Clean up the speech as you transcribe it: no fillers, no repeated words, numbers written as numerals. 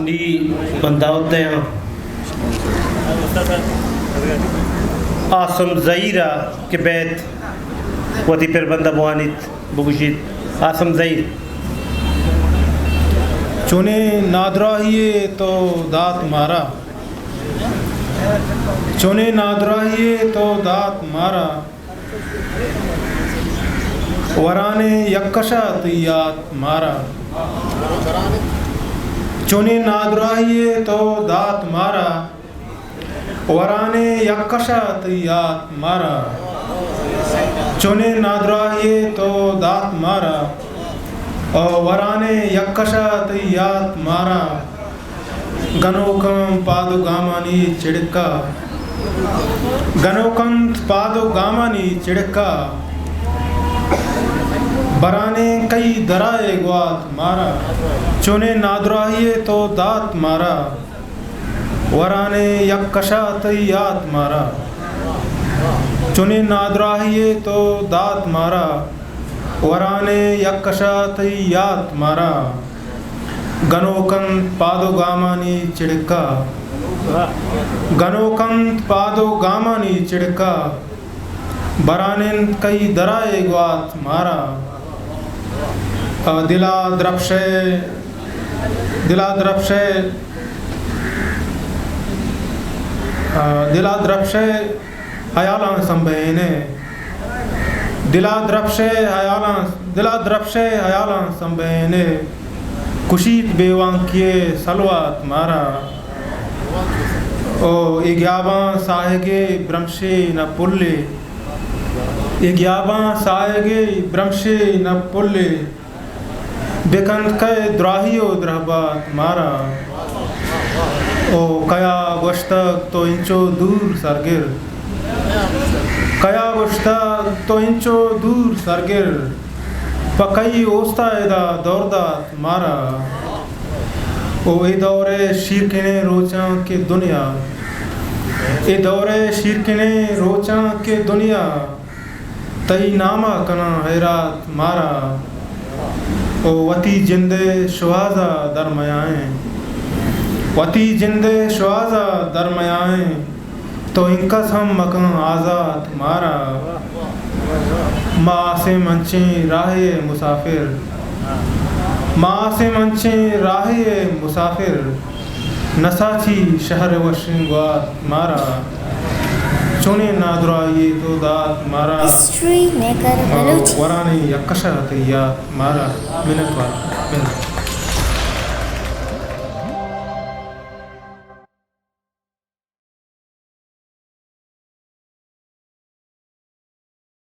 नी बंदा होते हैं आसम ज़हीरा के बैत वती पर बंदा बुआनित बुगशित आसम ज़हीर चुने नादराहिए तो दात मारा, चुने नादराहिए तो दात मारा, वराने यक्कशा तियात मारा। चुने नादराहिए तो दात मारा, वराने यक्कशा तियात मारा। चुने नादराहिए तो दात मारा, वराने यक्कशा तियात मारा। गनोकम पादुगामानी चिड़का, गनोकंत पादुगामानी चिड़का। बराने कई दराए ग्वात मारा, चुने नादराहिए तो दात मारा, वराने यक्कशा तियात मारा। चुने नादराहिए तो दात मारा, वराने यक्कशा तियात मारा। गनोकंत पादुगामानी चिड़का, गनोकंत पादुगामानी चिड़का। बराने कई दराए ग्वात मारा। दिला द्रपशे, दिला द्रपशे, दिला द्रपशे हयालां संबेने। दिला द्रपशे हयालां, दिला द्रपशे हयालां संबेने। कुशीत बेवांकिए सलवात मारा। ओ इग्याबां साहेगे ब्रह्मशे न पुल्ले, इग्याबां साहेगे ब्रह्मशे न पुल्ले। बेकंत के द्राहियो द्रहबात मारा। ओ कया गोश्तक तो इंचो दूर सरगिर, कया गोश्तक तो इंचो दूर सरगिर। पकई ओस्ता एदा दौरदात मारा। ओ ए दौरे शीरकिने रोचा के दुनिया, ए दौरे शीरकिने रोचा के दुनिया। तई नामा कना हैरात मारा। ओ वती जिंदे शुहाजा दरमयाएं, वती जिंदे शुहाजा दरमयाएं। तो इनकस हम मकान आज़ाद मारा। माँ से मंचे राहे मुसाफिर, माँ से मंचे राहे मुसाफिर। नसाची शहर वशिंगवात मारा। चुने नादराहिए तो दात मारा, वराने यक्कशा तियात मारा। मिनत वाला